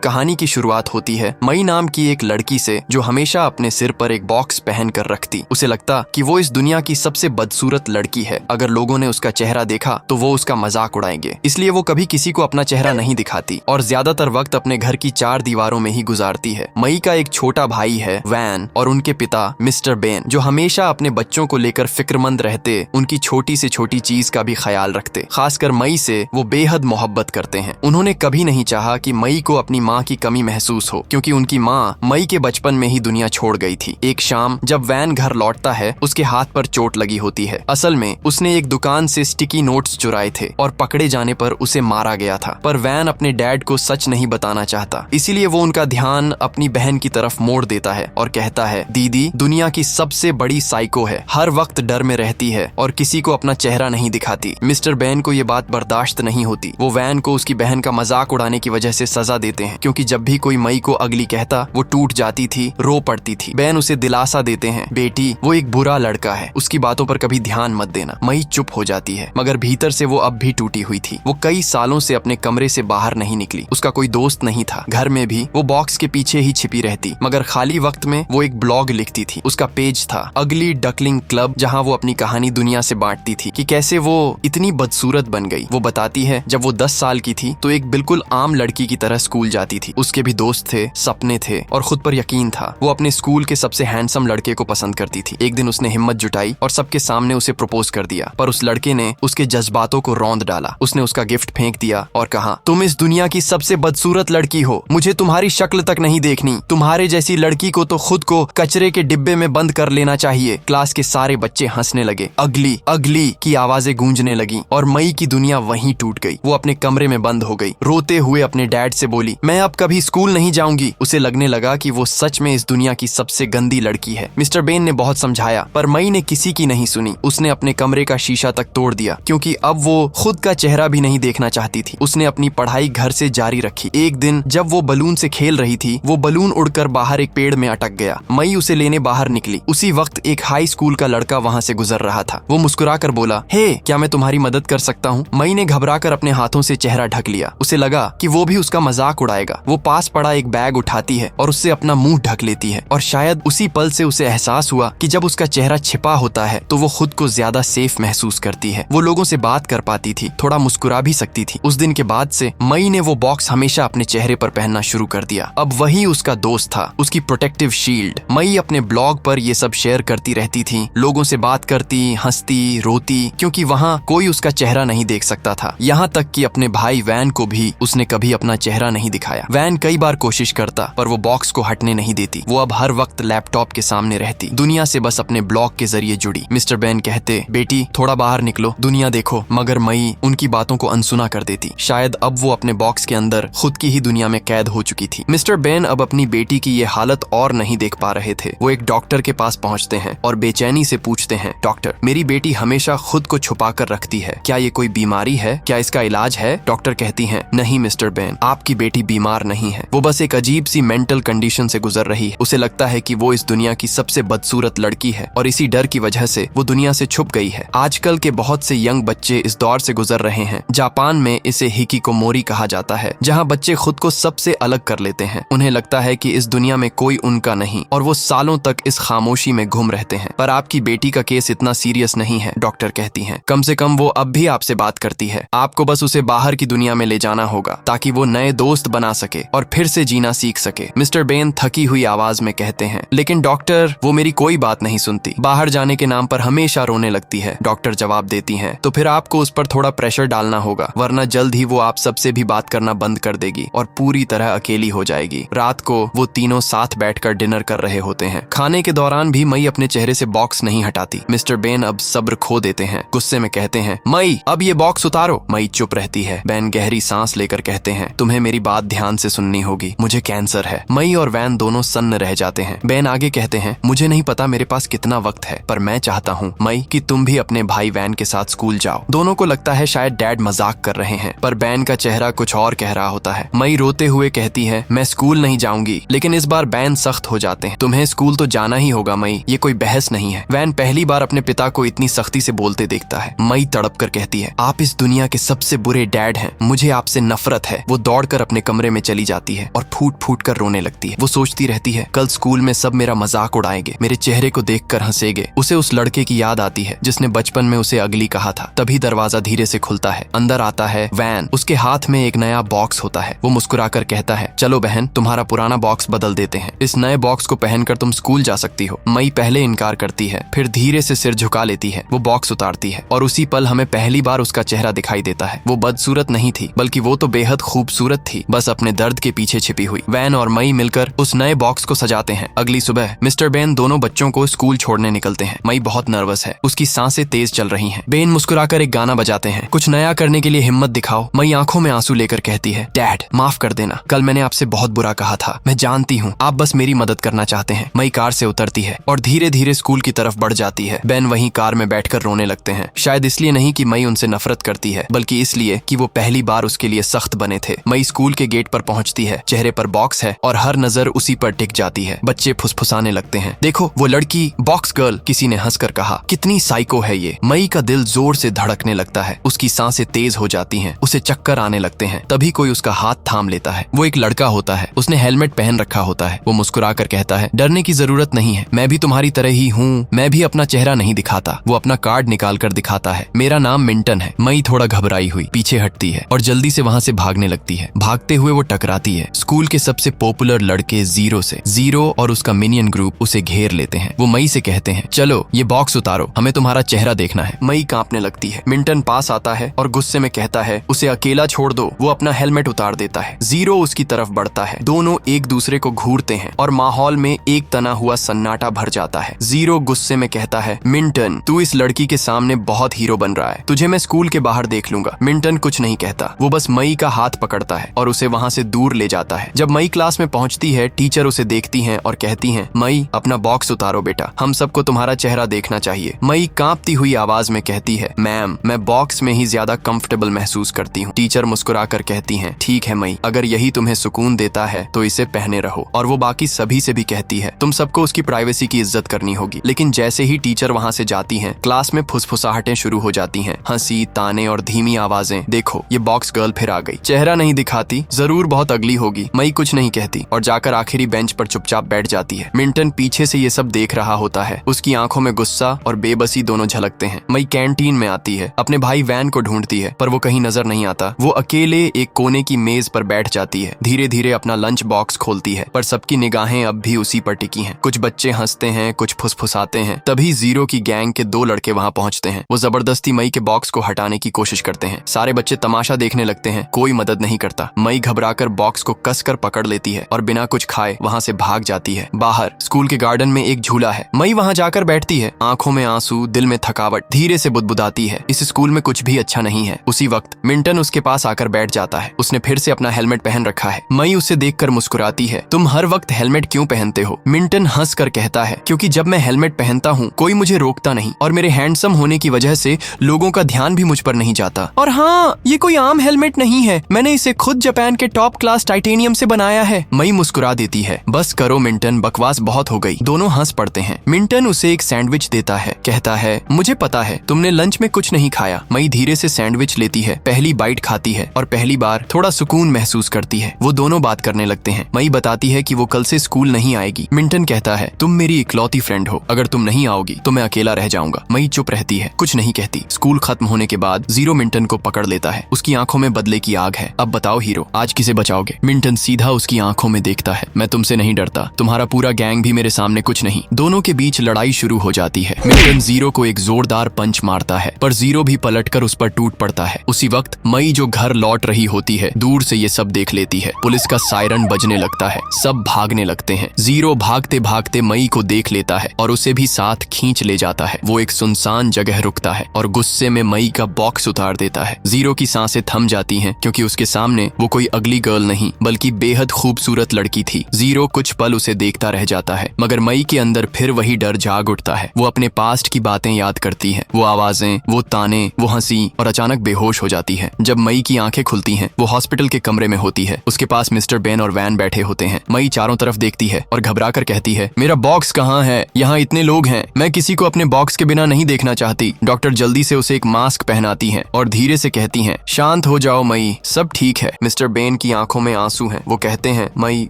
कहानी की शुरुआत होती है मई नाम की एक लड़की से जो हमेशा अपने सिर पर एक बॉक्स पहन कर रखती। उसे लगता कि वो इस दुनिया की सबसे बदसूरत लड़की है। अगर लोगों ने उसका चेहरा देखा तो वो उसका मजाक उड़ाएंगे, इसलिए वो कभी किसी को अपना चेहरा नहीं दिखाती और ज्यादातर वक्त अपने घर की 4 दीवारों में ही गुजारती है। मई का एक छोटा भाई है वैन और उनके पिता मिस्टर बेन, जो हमेशा अपने बच्चों को लेकर फिक्रमंद रहते, उनकी छोटी से छोटी चीज का भी ख्याल रखते। खासकर मई से वो बेहद मोहब्बत करते हैं। उन्होंने कभी नहीं चाहा कि मई को अपनी माँ की कमी महसूस हो, क्योंकि उनकी माँ मई के बचपन में ही दुनिया छोड़ गई थी। एक शाम जब वैन घर लौटता है, उसके हाथ पर चोट लगी होती है। असल में उसने एक दुकान से स्टिकी नोट्स चुराए थे और पकड़े जाने पर उसे मारा गया था। पर वैन अपने डैड को सच नहीं बताना चाहता, इसीलिए वो उनका ध्यान अपनी बहन की तरफ मोड़ देता है और कहता है, दीदी दुनिया की सबसे बड़ी साइको है, हर वक्त डर में रहती है और किसी को अपना चेहरा नहीं दिखाती। मिस्टर बेन को ये बात बर्दाश्त नहीं होती। वो वैन को उसकी बहन का मजाक उड़ाने की वजह से सजा देते हैं, क्योंकि जब भी कोई मई को अगली कहता वो टूट जाती थी, रो पड़ती थी। बेन उसे दिलासा देते हैं, बेटी वो एक बुरा लड़का है, उसकी बातों पर कभी ध्यान मत देना। मई चुप हो जाती है, मगर भीतर से वो अब भी टूटी हुई थी। वो कई सालों से अपने कमरे से बाहर नहीं निकली, उसका कोई दोस्त नहीं था। घर में भी वो बॉक्स के पीछे ही छिपी रहती, मगर खाली वक्त में वो एक ब्लॉग लिखती थी। उसका पेज था अगली डकलिंग क्लब, जहाँ वो अपनी कहानी दुनिया से बांटती थी कि कैसे वो इतनी बदसूरत बन गई। वो बताती है, जब वो 10 साल की थी तो एक बिल्कुल आम लड़की की तरह स्कूल जाती थी। उसके भी दोस्त थे, सपने थे और खुद पर यकीन था। वो अपने स्कूल के सबसे हैंडसम लड़के को पसंद करती थी। एक दिन उसने हिम्मत जुटाई और सबके सामने उसे प्रपोज कर दिया, पर उस लड़के ने उसके जज्बातों को रौंद डाला। उसने उसका गिफ्ट फेंक दिया और कहा, तुम इस दुनिया की सबसे बदसूरत लड़की हो, मुझे तुम्हारी शक्ल तक नहीं देखनी। तुम्हारे जैसी लड़की को तो खुद को कचरे के डिब्बे में बंद कर लेना चाहिए। क्लास के सारे बच्चे हंसने लगे। अगली अगली की आवाजें गूंजने लगी और मई की दुनिया वहीं टूट गई। वो अपने कमरे में बंद हो गई, रोते हुए अपने डैड से बोली, मैं अब कभी स्कूल नहीं जाऊंगी। उसे लगने लगा कि वो सच में इस दुनिया की सबसे गंदी लड़की है। मिस्टर बेन ने बहुत समझाया, पर मई ने किसी की नहीं सुनी। उसने अपने कमरे का शीशा तक तोड़ दिया, क्योंकि अब वो खुद का चेहरा भी नहीं देखना चाहती थी। उसने अपनी पढ़ाई घर से जारी रखी। एक दिन जब वो बलून से खेल रही थी, वो बलून उड़कर बाहर एक पेड़ में अटक गया। मई उसे लेने बाहर निकली। उसी वक्त एक हाई स्कूल का लड़का वहाँ से गुजर रहा था। वो मुस्कुराकर बोला, हे, क्या मैं तुम्हारी मदद कर सकता हूँ? मई ने घबराकर अपने हाथों से चेहरा ढक लिया। उसे लगा कि वो भी उसका मजाक उड़ाएगा। वो पास पड़ा एक बैग उठाती है और उससे अपना मुंह ढक लेती है, और शायद उसी पल से उसे एहसास हुआ कि जब उसका चेहरा छिपा होता है तो वो खुद को ज्यादा सेफ महसूस करती है। वो लोगों से बात कर पाती थी, थोड़ा मुस्कुरा भी सकती थी। उस दिन के बाद से मई ने वो बॉक्स हमेशा अपने चेहरे पर पहनना शुरू कर दिया। अब वही उसका दोस्त था, उसकी प्रोटेक्टिव शील्ड। मई अपने ब्लॉग पर ये सब शेयर करती रहती थी, लोगों से बात करती, हंसती, रोती, क्योंकि वहाँ कोई उसका चेहरा नहीं देख सकता था। यहाँ तक कि अपने भाई वैन को भी उसने कभी अपना चेहरा नहीं दिखाया। वैन कई बार कोशिश करता, पर वो बॉक्स को हटने नहीं देती। वो अब हर वक्त लैपटॉप के सामने रहती, दुनिया से बस अपने ब्लॉग के जरिए जुड़ी। मिस्टर बेन कहते, बेटी थोड़ा बाहर निकलो, दुनिया देखो, मगर मई उनकी बातों को अनसुना कर देती। शायद अब वो अपने बॉक्स के अंदर खुद की ही दुनिया में कैद हो चुकी थी। मिस्टर बेन अब अपनी बेटी की ये हालत और नहीं देख पा रहे थे। वो एक डॉक्टर के पास पहुंचते हैं और बेचैनी से पूछते हैं, डॉक्टर, मेरी बेटी हमेशा खुद को छुपा कर रखती है, क्या ये कोई बीमारी है? क्या इसका इलाज है? डॉक्टर कहती हैं, नहीं मिस्टर बेन, आपकी बेटी बीमार नहीं है, वो बस एक अजीब सी मेंटल कंडीशन से गुजर रही है। उसे लगता है कि वो इस दुनिया की सबसे बदसूरत लड़की है और इसी डर की वजह से वो दुनिया से छुप गई है। आजकल के बहुत से यंग बच्चे इस दौर से गुजर रहे हैं। जापान में इसे हिकिकोमोरी कहा जाता है, जहाँ बच्चे खुद को सबसे अलग कर लेते हैं। उन्हें लगता है कि इस दुनिया में कोई उनका नहीं और वो सालों तक इस खामोशी में घूम रहते हैं। पर आपकी बेटी का केस इतना सीरियस नहीं है, डॉक्टर कहती हैं। कम से कम वो अब भी आपसे बात करती है। आपको बस उसे बाहर की दुनिया में ले जाना होगा ताकि वो नए दोस्त बना सके और फिर से जीना सीख सके। मिस्टर बेन थकी हुई आवाज में कहते हैं, लेकिन डॉक्टर वो मेरी कोई बात नहीं सुनती, बाहर जाने के नाम पर हमेशा रोने लगती है। डॉक्टर जवाब देती हैं, तो फिर आपको उस पर थोड़ा प्रेशर डालना होगा, वरना जल्द ही वो आप सबसे भी बात करना बंद कर देगी और पूरी तरह अकेली हो जाएगी। रात को वो तीनों साथ बैठकर डिनर कर रहे होते हैं। खाने के दौरान भी मई अपने चेहरे से बॉक्स नहीं हटाती। मिस्टर बेन अब सब्र खो देते हैं, गुस्से में कहते हैं, मई अब ये बॉक्स उतारो। मई चुप रहती है। बेन गहरी सांस लेकर कहते हैं, तुम्हें मेरी बात ध्यान से सुननी होगी, मुझे कैंसर है। मई और वैन दोनों सन्न रह जाते हैं। बेन आगे कहते हैं, मुझे नहीं पता मेरे पास कितना वक्त है, पर मैं चाहता हूँ मई कि तुम भी अपने भाई वैन के साथ स्कूल जाओ। दोनों को लगता है शायद डैड मजाक कर रहे हैं, पर बेन का चेहरा कुछ और कह रहा होता है। मई रोते हुए कहती है, मैं स्कूल नहीं जाऊंगी। लेकिन इस बार बेन सख्त हो जाते हैं, तुम्हें स्कूल तो जाना ही होगा मई, ये कोई बहस नहीं है। वैन पहली बार अपने पिता को इतनी सख्ती से बोलते देखता है। मई तड़प कर कहती है, आप इस दुनिया के सबसे बुरे डैड हैं, मुझे आपसे नफरत है। वो दौड़कर अपने कमरे में चली जाती है और फूट फूट कर रोने लगती है। वो सोचती रहती है कल स्कूल में सब मेरा मजाक उड़ाएंगे, मेरे चेहरे को देखकर हंसेंगे। उसे उस लड़के की याद आती है जिसने बचपन में उसे अगली कहा था। तभी दरवाजा धीरे से खुलता है, अंदर आता है वैन। उसके हाथ में एक नया बॉक्स होता है। वो मुस्कुराकर कहता है चलो बहन, तुम्हारा पुराना बॉक्स बदल देते हैं। इस नए बॉक्स को पहनकर तुम स्कूल जा सकती हो। मई पहले इनकार करती है, फिर धीरे से सिर झुका लेती है। वो बॉक्स उतारती है और उसी पल हमें पहली बार उसका चेहरा दिखाई देता है। वो बदसूरत नहीं थी, बल्कि वो तो बेहद खूबसूरत थी, बस अपने दर्द के पीछे छिपी हुई। वैन और मई मिलकर उस नए बॉक्स को सजाते हैं। अगली सुबह मिस्टर बेन दोनों बच्चों को स्कूल छोड़ने निकलते हैं। मई बहुत नर्वस है, उसकी सांसें तेज चल रही हैं। बेन मुस्कुराकर एक गाना बजाते हैं, कुछ नया करने के लिए हिम्मत दिखाओ। मई आंखों में आंसू लेकर कहती है डैड माफ कर देना, कल मैंने आपसे बहुत बुरा कहा था। मैं जानती हूँ आप बस मेरी मदद करना चाहते हैं। मई कार से उतरती है और धीरे धीरे स्कूल की तरफ बढ़ जाती है। बेन वहीं कार में बैठकर रोने लगते हैं। शायद इसलिए नहीं कि मई उनसे नफरत करती है, बल्कि इसलिए कि वो पहली बार उसके लिए सख्त बने थे। मई स्कूल के गेट पर पहुंचती है, चेहरे पर बॉक्स है और हर नजर उसी पर टिक जाती है। बच्चे फुसफुसाने लगते हैं, देखो वो लड़की बॉक्स गर्ल। किसी ने हंसकर कहा, कितनी साइको है ये। मई का दिल जोर से धड़कने लगता है, उसकी सांसें तेज हो जाती हैं, उसे चक्कर आने लगते हैं। तभी कोई उसका हाथ थाम लेता है। वो एक लड़का होता है, उसने हेलमेट पहन रखा होता है। वो मुस्कुराकर कहता है डरने की जरूरत नहीं है, मैं भी तुम्हारी तरह ही हूँ। मैं भी अपना चेहरा नहीं दिखाता। वो अपना कार्ड निकाल कर दिखाता है, मेरा नाम मिंटन है। मई थोड़ा घबराई हुई पीछे हटती है और जल्दी से वहाँ से भागने लगती है। भागते हुए वो टकराती है स्कूल के सबसे पॉपुलर लड़के जीरो से। जीरो और उसका मिनियन ग्रुप उसे घेर लेते हैं। वो मई से कहते हैं चलो ये बॉक्स उतारो, हमें तुम्हारा चेहरा देखना है। मई कांपने लगती है। मिंटन पास आता है और गुस्से में कहता है उसे अकेला छोड़ दो। वो अपना हेलमेट उतार देता है। जीरो उसकी तरफ बढ़ता है। दोनों एक दूसरे को घूरते हैं और माहौल में एक तना हुआ सन्नाटा भर जाता है। जीरो गुस्से में कहता है मिंटन तू इस लड़की के सामने बहुत हीरो बन रहा है, तुझे मैं स्कूल के बाहर देख लूंगा। मिंटन कुछ नहीं कहता, वो बस मई का हाथ पकड़ता है और उसे वहाँ से दूर ले जाता है। जब मई क्लास में पहुँचती है, टीचर उसे देखती हैं और कहती हैं मई अपना बॉक्स उतारो बेटा, हम सबको तुम्हारा चेहरा देखना चाहिए। मई कांपती हुई आवाज में कहती है मैम मैं बॉक्स में ही ज्यादा कंफर्टेबल महसूस करती हूँ। टीचर मुस्कुराकर कहती हैं ठीक है मई, अगर यही तुम्हें सुकून देता है तो इसे पहने रहो। और वो बाकी सभी से भी कहती है तुम सबको उसकी प्राइवेसी की इज्जत करनी होगी। लेकिन जैसे ही टीचर वहाँ से जाती हैं, क्लास में फुसफुसाहटें शुरू हो जाती हैं, हंसी, ताने और धीमी आवाजें। देखो ये बॉक्स गर्ल फिर आ गई, चेहरा नहीं दिखाती, जरूर बहुत अगली होगी। मई कुछ नहीं कहती और जाकर आखिरी बेंच पर चुपचाप बैठ जाती है। मिंटन पीछे से ये सब देख रहा होता है। उसकी आंखों में गुस्सा और बेबसी दोनों झलकते हैं। मई कैंटीन में आती है, अपने भाई वैन को ढूंढती है पर वो कहीं नजर नहीं आता। वो अकेले एक कोने की मेज पर बैठ जाती है। धीरे धीरे अपना लंच बॉक्स खोलती है पर सबकी निगाहें अब भी उसी पर टिकी हैं। कुछ बच्चे हंसते हैं, कुछ फुसफुसाते हैं। तभी जीरो की गैंग के 2 लड़के वहाँ पहुँचते हैं। वो जबरदस्ती मई के बॉक्स को हटाने की कोशिश करते हैं। सारे बच्चे तमाशा देखने लगते हैं, कोई मदद नहीं करता। मई घबराकर बॉक्स को कसकर पकड़ लेती है और बिना कुछ खाए वहाँ से भाग जाती है। बाहर स्कूल के गार्डन में एक झूला है। मई वहाँ जाकर बैठती है, आंखों में आंसू, दिल में थकावट। धीरे से बुदबुदाती है इस स्कूल में कुछ भी अच्छा नहीं है। उसी वक्त मिंटन उसके पास आकर बैठ जाता है। उसने फिर से अपना हेलमेट पहन रखा है। मई उसे देखकर मुस्कुराती है, तुम हर वक्त हेलमेट क्यों पहनते हो? मिंटन हंस कर कहता है क्योंकि जब मैं हेलमेट पहनता हूँ कोई मुझे रोकता नहीं और मेरे हैंडसम होने की वजह से लोगों का ध्यान भी मुझ पर नहीं जाता। और हाँ, ये कोई आम हेलमेट नहीं है, मैंने इसे खुद जापान के टॉप क्लास टाइटेनियम से बनाया है। मई मुस्कुरा देती है, बस करो मिंटन, बकवास बहुत हो गई। दोनों हंस पड़ते हैं। मिंटन उसे एक सैंडविच देता है, कहता है मुझे पता है तुमने लंच में कुछ नहीं खाया। मई धीरे से सैंडविच लेती है, पहली बाइट खाती है और पहली बार थोड़ा सुकून महसूस करती है। वो दोनों बात करने लगते हैं। मई बताती है कि वो कल से स्कूल नहीं आएगी। मिंटन कहता है तुम मेरी इकलौती फ्रेंड हो, अगर तुम नहीं आओगी तो मैं अकेला रह जाऊंगा। मई चुप रहती है, कुछ नहीं कहती। स्कूल खत्म होने के बाद जीरो मिंटन को पकड़ लेता है। उसकी आंखों में बदले की आग है। अब बताओ हीरो, आज किसे बचाओगे? मिंटन सीधा उसकी आंखों में देखता है, मैं तुमसे नहीं डरता, तुम्हारा पूरा गैंग भी मेरे सामने कुछ नहीं। दोनों के बीच लड़ाई शुरू हो जाती है। मिंटन जीरो को एक जोरदार पंच मारता है पर जीरो भी पलटकर उस पर टूट पड़ता है। उसी वक्त मई जो घर लौट रही होती है दूर से ये सब देख लेती है। पुलिस का सायरन बजने लगता है, सब भागने लगते हैं। जीरो भागते भागते मई को देख लेता है और उसे भी साथ खींच ले जाता है। वो एक सुनसान जगह रुकता है और गुस्से में मई का बॉक्स उतार देता है। जीरो की सांसें थम जाती हैं क्योंकि उसके सामने वो कोई अगली गर्ल नहीं बल्कि बेहद खूबसूरत लड़की थी। जीरो कुछ पल उसे देखता रह जाता है मगर मई के अंदर फिर वही डर जाग उठता है। वो अपने पास्ट की बातें याद करती है, वो आवाजें, वो ताने, वो हंसी, और अचानक बेहोश हो जाती है। जब मई की आंखें खुलती हैं वो हॉस्पिटल के कमरे में होती है। उसके पास मिस्टर बेन और वैन बैठे होते हैं। मई चारों तरफ देखती है और घबरा कर कहती है मेरा बॉक्स कहाँ है? यहाँ इतने लोग हैं, मैं किसी को अपने बॉक्स के बिना नहीं देखना चाहती। डॉक्टर जल्दी से उसे एक मास्क पहनाती है और धीरे से कहती है शांत हो जाओ मई, सब ठीक है। मिस्टर बेन की आंखों में आंसू हैं। वो कहते हैं, मई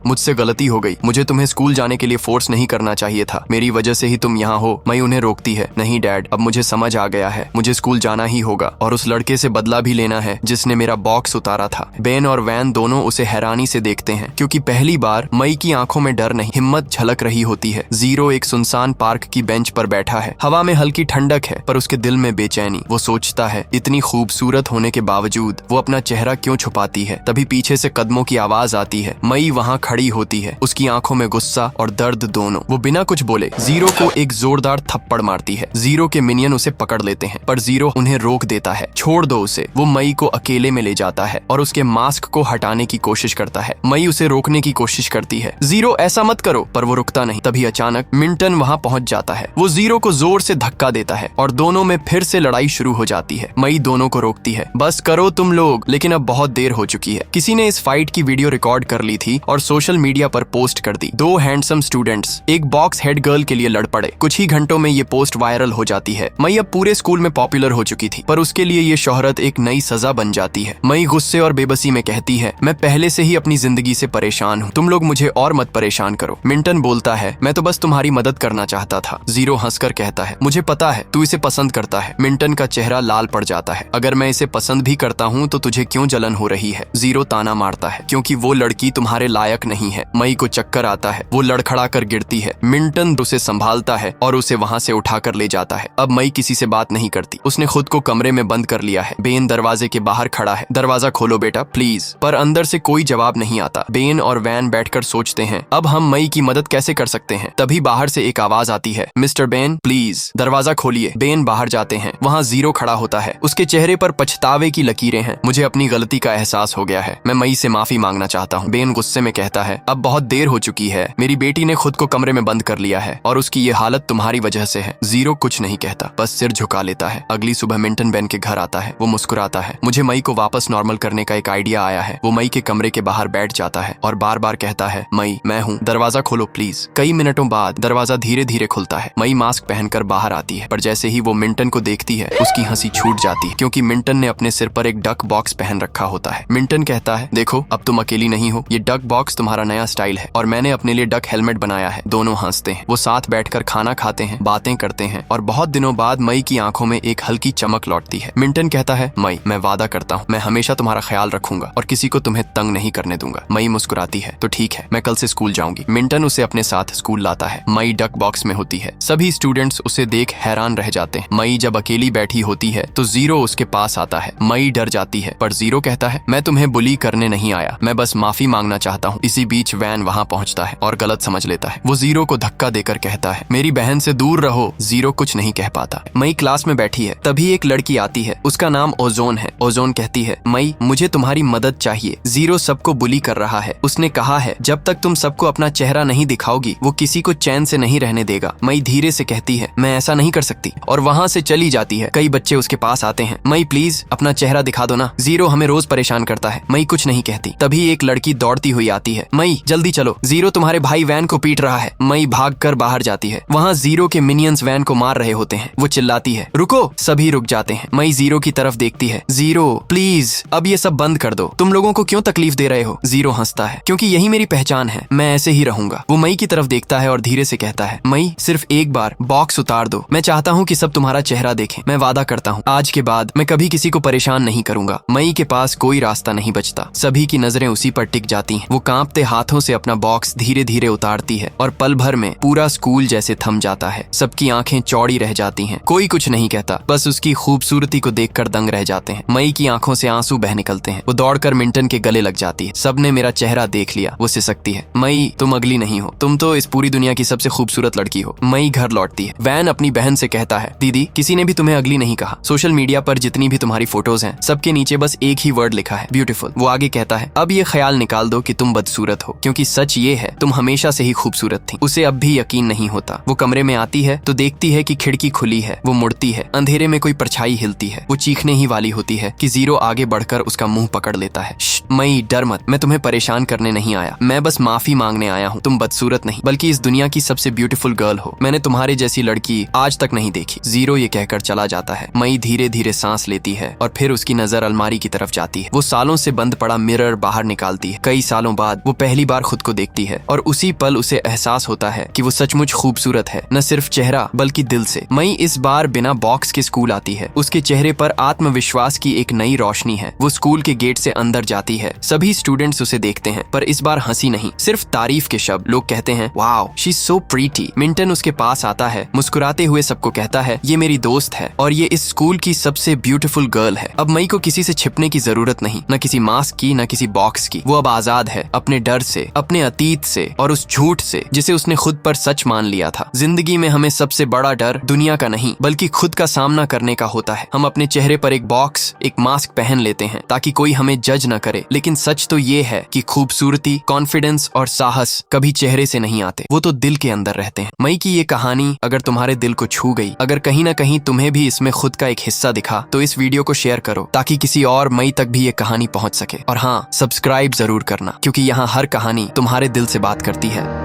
मुझसे गलती हो गई, मुझे तुम्हें स्कूल जाने के लिए फोर्स नहीं करना चाहिए था, मेरी वजह से ही तुम यहाँ हो। मई उन्हें रोकती है, नहीं डैड, अब मुझे समझ आ गया है, मुझे स्कूल जाना ही होगा और उस लड़के से बदला भी लेना है जिसने मेरा बॉक्स उतारा था। बेन और वैन दोनों उसे हैरानी से देखते हैं क्योंकि पहली बार मई की आंखों में डर नहीं, हिम्मत झलक रही होती है। जीरो एक सुनसान पार्क की बेंच पर बैठा है, हवा में हल्की ठंडक है पर उसके दिल में बेचैनी। वो सोचता है, इतनी खूबसूरत होने के बावजूद वो अपना चेहरा क्यों छुपाती है। तभी पीछे से कदमों की आवाज आती है। मई वहाँ खड़ी होती है, उसकी आंखों में गुस्सा और दर्द दोनों। वो बिना कुछ बोले जीरो को एक जोरदार थप्पड़ मारती है। जीरो के मिनियन उसे पकड़ लेते हैं पर जीरो उन्हें रोक देता है, छोड़ दो उसे। वो मई को अकेले में ले जाता है और उसके मास्क को हटाने की कोशिश करता है। मई उसे रोकने की कोशिश करती है, जीरो ऐसा मत करो, पर वो रुकता नहीं। तभी अचानक मिंटन वहाँ पहुँच जाता है। वो जीरो को जोर से धक्का देता है और दोनों में फिर से लड़ाई शुरू हो जाती है। मई दोनों को रोकती है, बस करो तुम लोग, लेकिन अब बहुत देर हो चुकी है। किसी ने इस फाइट की वीडियो रिकॉर्ड कर ली थी और सोशल मीडिया पर पोस्ट कर दी। दो हैंडसम स्टूडेंट्स एक बॉक्स हेड गर्ल के लिए लड़ पड़े। कुछ ही घंटों में ये पोस्ट वायरल हो जाती है। मई अब पूरे स्कूल में पॉपुलर हो चुकी थी पर उसके लिए ये शोहरत एक नई सजा बन जाती है। मई गुस्से और बेबसी में कहती है, मैं पहले से ही अपनी जिंदगी से परेशान हूँ, तुम लोग मुझे और मत परेशान करो। मिंटन बोलता है, मैं तो बस तुम्हारी मदद करना चाहता था। जीरो हंसकर कहता है, मुझे पता है तू इसे पसंद करता है। मिंटन का चेहरा लाल पड़ जाता है, अगर मैं इसे पसंद भी करता हूँ तो तुझे क्यों जलन हो रही है। जीरो ताना मारता है, क्योंकि वो लड़की तुम्हारे लायक नहीं है। मई को चक्कर आता है, वो लड़खड़ा कर गिरती है। मिंटन उसे संभालता है और उसे वहाँ से उठाकर ले जाता है। अब मई किसी से बात नहीं करती, उसने खुद को कमरे में बंद कर लिया है। बेन दरवाजे के बाहर खड़ा है, दरवाजा खोलो बेटा प्लीज, पर अंदर से कोई जवाब नहीं आता। बेन और वैन बैठकर सोचते हैं, अब हम मई की मदद कैसे कर सकते हैं। तभी बाहर से एक आवाज आती है, मिस्टर बेन प्लीज दरवाजा खोलिए। बेन बाहर जाते हैं, वहाँ जीरो खड़ा होता है, उसके चेहरे पर पछतावे की लकीरें हैं। मुझे अपनी गलती का एहसास हो गया है, मैं मई से माफी मांगना चाहता हूँ। बेन गुस्से में कहता है, अब बहुत देर हो चुकी है, मेरी बेटी ने खुद को कमरे में बंद कर लिया है और उसकी ये हालत तुम्हारी वजह से है। जीरो कुछ नहीं कहता, बस सिर झुका लेता है। अगली सुबह मिंटन बेन के घर आता है, वो मुस्कुराता है, मुझे मई को वापस नॉर्मल करने का एक आइडिया आया है। वो मई के कमरे के बाहर बैठ जाता है और बार बार कहता है, मई मैं हूँ, दरवाजा खोलो प्लीज। कई मिनटों बाद दरवाजा धीरे धीरे खुलता है। मई मास्क पहनकर बाहर आती है, पर जैसे ही वो मिंटन को देखती है उसकी हंसी छूट जाती है, क्योंकि मिंटन ने अपने सिर पर एक डक बॉक्स पहन रखा होता है। मिंटन कहता है, देखो अब तुम अकेली नहीं हो, ये डक बॉक्स तुम्हारा नया स्टाइल है और मैंने अपने लिए डक हेलमेट बनाया है। दोनों हंसते हैं, वो साथ बैठकर खाना खाते हैं, बातें करते हैं और बहुत दिनों बाद मई की आंखों में एक हल्की चमक लौटती है। मिंटन कहता है, मई मैं वादा करता हूँ मैं हमेशा तुम्हारा ख्याल रखूंगा और किसी को तुम्हें तंग नहीं करने दूंगा। मई मुस्कुराती है, तो ठीक है, मैं कल से स्कूल जाऊंगी। मिंटन उसे अपने साथ स्कूल लाता है। मई डक बॉक्स में होती है, सभी स्टूडेंट्स उसे देख हैरान रह जाते हैं। मई जब अकेली बैठी होती है तो जीरो उसके पास आता है। मई डर जाती है पर जीरो कहता है, मैं तुम्हें बुली करने नहीं आया, मैं बस माफी मांगना चाहता हूँ। इसी बीच वैन वहाँ पहुँचता है और गलत समझ लेता है। वो जीरो को धक्का देकर कहता है, मेरी बहन से दूर रहो। जीरो कुछ नहीं कह पाता। मई क्लास में बैठी है, तभी एक लड़की आती है, उसका नाम ओजोन है। ओजोन कहती है, मई मुझे तुम्हारी मदद चाहिए, जीरो सबको बुली कर रहा है, उसने कहा है जब तक तुम सबको अपना चेहरा नहीं दिखाओगी वो किसी को चैन से नहीं रहने देगा। मई धीरे से कहती है, मैं ऐसा नहीं कर सकती, और वहाँ से चली जाती है। कई बच्चे उसके पास आते हैं, मई प्लीज अपना चेहरा दिखा दो ना, जीरो हमें रोज परेशान करता है। मई कुछ नहीं कहती। तभी एक लड़की दौड़ती हुई आती है, मई जल्दी चलो, जीरो तुम्हारे भाई वैन को पीट रहा है। मई भाग कर बाहर जाती है, वहाँ जीरो के मिनियंस वैन को मार रहे होते हैं। वो चिल्लाती है, रुको, सभी रुक जाते हैं। मई जीरो की तरफ देखती है, जीरो प्लीज अब ये सब बंद कर दो, तुम लोगों को क्यों तकलीफ दे रहे हो। जीरो हंसता है, क्योंकि यही मेरी पहचान है, मैं ऐसे ही रहूंगा। वो मई की तरफ देखता है और धीरे से कहता है, मई सिर्फ एक बार बॉक्स उतार दो, मैं चाहता हूँ कि सब तुम्हारा चेहरा देखें। मैं वादा करता हूँ आज के बाद मैं कभी किसी को परेशान नहीं करूंगा। मई के पास कोई रास्ता नहीं बचता, सभी की नजरें उसी पर टिक जाती हैं। वो कांपते हाथों से अपना बॉक्स धीरे धीरे उतारती है और पल भर में पूरा स्कूल जैसे थम जाता है। सबकी आंखें चौड़ी रह जाती हैं, कोई कुछ नहीं कहता, बस उसकी खूबसूरती को देखकर दंग रह जाते हैं। मई की आंखों से आंसू बह निकलते हैं। वो दौड़कर मिंटन के गले लग जाती है, सबने मेरा चेहरा देख लिया। वो सिसकती है, मई तुम अगली नहीं हो, तुम तो इस पूरी दुनिया की सबसे खूबसूरत लड़की हो। मई घर लौटती है। वैन अपनी बहन से कहता है, दीदी किसी ने भी तुम्हें अगली नहीं कहा, सोशल मीडिया पर जितनी भी तुम्हारी फोटोज हैं सबके नीचे बस एक ही वर्ड लिखा है, ब्यूटीफुल। वो आगे कहता है, अब ये ख्याल निकाल दो कि तुम बदसूरत हो, क्योंकि सच ये है तुम हमेशा से ही खूबसूरत थी। उसे अब भी यकीन नहीं होता। वो कमरे में आती है तो देखती है कि खिड़की खुली है। वो मुड़ती है, अंधेरे में कोई परछाई हिलती है। वो चीखने ही वाली होती है कि जीरो आगे बढ़कर उसका मुंह पकड़ लेता है। मई डर मत, मैं तुम्हें परेशान करने नहीं आया, मैं बस माफी मांगने आया हूँ। तुम बदसूरत नहीं बल्कि इस दुनिया की सबसे ब्यूटीफुल गर्ल हो, मैंने तुम्हारे जैसी लड़की आज तक नहीं देखी। जीरो ये कहकर चला जाता है। मई धीरे धीरे सांस लेती है और फिर उसकी नजर अलमारी की तरफ जाती है। वो सालों से बंद पड़ा मिरर बाहर निकालती है। कई सालों बाद वो पहली बार खुद को देखती है और उसी पल उसे एहसास होता है कि वो सचमुच खूबसूरत है, न सिर्फ चेहरा बल्कि दिल से। मई इस बार बिना बॉक्स के स्कूल आती है। उसके चेहरे पर आत्मविश्वास की एक नई रोशनी है। वो स्कूल के गेट से अंदर जाती है। सभी स्टूडेंट्स उसे देखते हैं, पर इस बार हंसी नहीं, सिर्फ तारीफ के शब्द। लोग कहते हैं, wow she is so pretty. मिंटन उसके पास आता है, मुस्कुराते हुए सबको कहता है, ये मेरी दोस्त है और ये इस स्कूल की सबसे ब्यूटीफुल गर्ल है। अब मई को किसी से छिपने की जरूरत नहीं, न किसी मास्क की, न किसी बॉक्स की। वो अब आजाद है, अपने डर से, अपने अतीत से और उस झूठ से जिसे उसने खुद पर सच मान लिया था। जिंदगी में हमें सबसे बड़ा डर दुनिया का नहीं बल्कि खुद का सामना करने का होता है। हम अपने चेहरे पर एक बॉक्स, एक मास्क पहन लेते हैं ताकि कोई हमें जज न करे, लेकिन सच तो ये है कि खूबसूरती, कॉन्फिडेंस और साहस कभी चेहरे से नहीं आते, वो तो दिल के अंदर रहते हैं। मई की ये कहानी अगर तुम्हारे दिल को छू गई, अगर कहीं ना कहीं तुम्हें भी इसमें खुद का एक हिस्सा दिखा, तो इस वीडियो को शेयर करो ताकि किसी और मई तक भी ये कहानी पहुंच सके। और हाँ, सब्सक्राइब जरूर करना, क्योंकि यहाँ हर कहानी तुम्हारे दिल से बात करती है।